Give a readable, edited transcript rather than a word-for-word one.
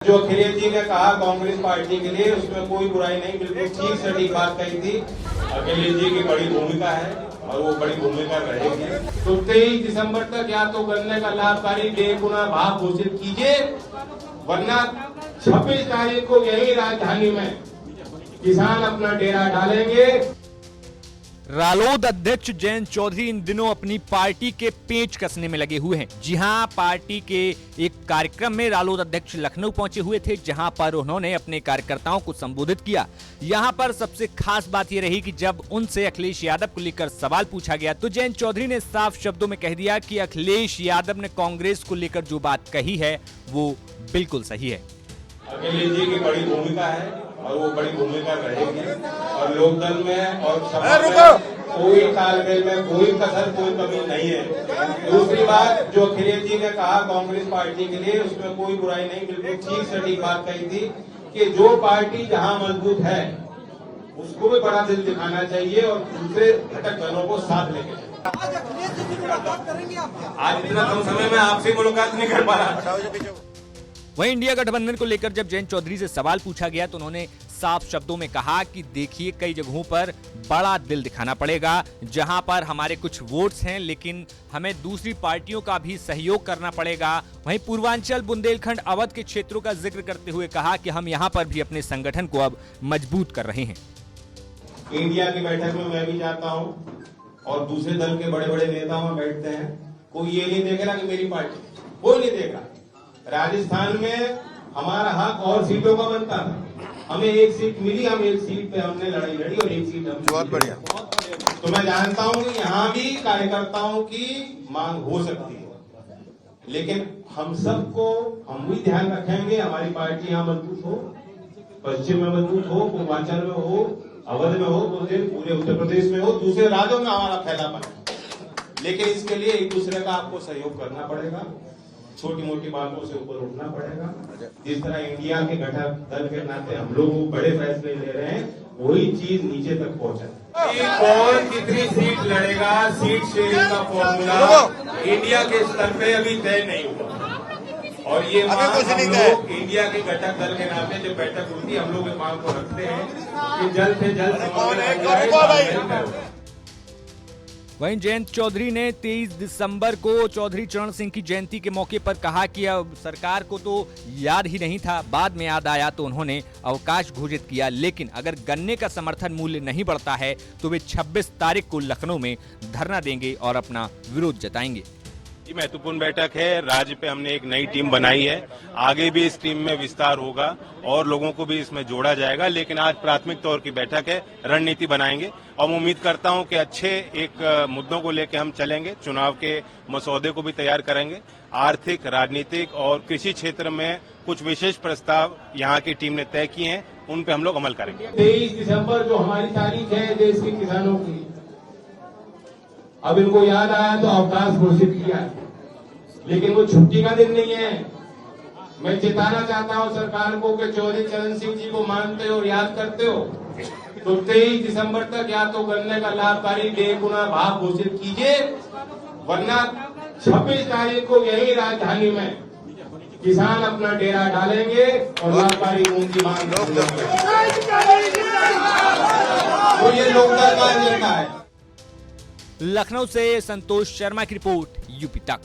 जो अखिलेश जी ने कहा कांग्रेस पार्टी के लिए, उसमें कोई बुराई नहीं, बिल्कुल ठीक सटीक बात कही थी। अखिलेश जी की बड़ी भूमिका है और वो बड़ी भूमिका रहेगी। तो 23 दिसंबर तक या तो गन्ने का लाभकारी बेगुना भाव घोषित कीजिए, वरना 26 तारीख को यही राजधानी में किसान अपना डेरा डालेंगे। रालोद अध्यक्ष जयंत चौधरी इन दिनों अपनी पार्टी के पेंच कसने में लगे हुए हैं। जी हां, पार्टी के एक कार्यक्रम में रालोद अध्यक्ष लखनऊ पहुंचे हुए थे, जहां पर उन्होंने अपने कार्यकर्ताओं को संबोधित किया। यहां पर सबसे खास बात यह रही कि जब उनसे अखिलेश यादव को लेकर सवाल पूछा गया तो जयंत चौधरी ने साफ शब्दों में कह दिया कि अखिलेश यादव ने कांग्रेस को लेकर जो बात कही है वो बिल्कुल सही है। अखिलेश जी की बड़ी भूमिका है और वो बड़ी भूमिका रहेगी और लोकदल में और सभा में कोई तालमेल में कोई कसर कोई कमी नहीं है। दूसरी बात, जो अखिलेश जी ने कहा कांग्रेस पार्टी के लिए, उसमें कोई बुराई नहीं, बिल्कुल ठीक सटीक बात कही थी कि जो पार्टी जहां मजबूत है उसको भी बड़ा दिल दिखाना चाहिए और दूसरे घटक दलों को साथ लेके आज इतना कम समय में आपसे मुलाकात नहीं कर पा रहा। वहीं इंडिया गठबंधन को लेकर जब जयंत चौधरी से सवाल पूछा गया तो उन्होंने साफ शब्दों में कहा कि देखिए, कई जगहों पर बड़ा दिल दिखाना पड़ेगा, जहां पर हमारे कुछ वोट्स हैं, लेकिन हमें दूसरी पार्टियों का भी सहयोग करना पड़ेगा। वहीं पूर्वांचल, बुंदेलखंड, अवध के क्षेत्रों का जिक्र करते हुए कहा कि हम यहां पर भी अपने संगठन को अब मजबूत कर रहे हैं। इंडिया की बैठक में मैं भी जाता हूँ और दूसरे दल के बड़े बड़े नेता वहां बैठते हैं। कोई ये नहीं देखेगा कि मेरी पार्टी, कोई नहीं देगा। राजस्थान में हमारा हक और सीटों का बनता था, हमें एक सीट मिली, हम एक सीट पे हमने लड़ाई लड़ी और एक सीट हम बहुत बढ़िया। तो मैं जानता हूं कि यहाँ भी कार्यकर्ताओं की मांग हो सकती है, लेकिन हम सबको हम भी ध्यान रखेंगे हमारी पार्टी यहाँ मजबूत हो, पश्चिम में मजबूत हो, पूर्वांचल में हो, अवध में हो, पूरे उत्तर प्रदेश में हो, दूसरे राज्यों में हमारा फैलापन है। लेकिन इसके लिए एक दूसरे का आपको सहयोग करना पड़ेगा, छोटी मोटी बातों से ऊपर उठना पड़ेगा। जिस तरह इंडिया के घटक दल के नाते हम लोग बड़े फैसले ले रहे हैं, वही चीज नीचे तक पहुंचा। कौन कितनी सीट लड़ेगा, सीट शेयरिंग का फॉर्मूला इंडिया के स्तर पे अभी तय नहीं हुआ और ये मांग हम लोग इंडिया के घटक दल के नाते जब बैठक होती है, हम लोग इस मांग को रखते हैं कि जल्द से जल्द। वहीं जयंत चौधरी ने 23 दिसंबर को चौधरी चरण सिंह की जयंती के मौके पर कहा कि अब सरकार को तो याद ही नहीं था, बाद में याद आया तो उन्होंने अवकाश घोषित किया। लेकिन अगर गन्ने का समर्थन मूल्य नहीं बढ़ता है तो वे 26 तारीख को लखनऊ में धरना देंगे और अपना विरोध जताएंगे। महत्वपूर्ण बैठक है। राज्य पे हमने एक नई टीम बनाई है, आगे भी इस टीम में विस्तार होगा और लोगों को भी इसमें जोड़ा जाएगा। लेकिन आज प्राथमिक तौर की बैठक है, रणनीति बनाएंगे और मैं उम्मीद करता हूं कि अच्छे एक मुद्दों को लेकर हम चलेंगे। चुनाव के मसौदे को भी तैयार करेंगे। आर्थिक, राजनीतिक और कृषि क्षेत्र में कुछ विशेष प्रस्ताव यहाँ की टीम ने तय किए हैं, उन पे हम लोग अमल करेंगे। 23 दिसंबर जो हमारी तारीख है देश के किसानों की, अब इनको याद आया तो अवकाश घोषित किया, लेकिन वो छुट्टी का दिन नहीं है। मैं चेताना चाहता हूं सरकार को कि चौधरी चरण सिंह जी को मानते हो और याद करते हो तो 23 दिसंबर तक या तो गन्ने का लाभकारी बेगुना भाव घोषित कीजिए, वरना 26 तारीख को यही राजधानी में किसान अपना डेरा डालेंगे और लाभकारी मूंग की मांग। तो ये लोकदल का एजेंडा है। लखनऊ से संतोष शर्मा की रिपोर्ट, यूपी तक।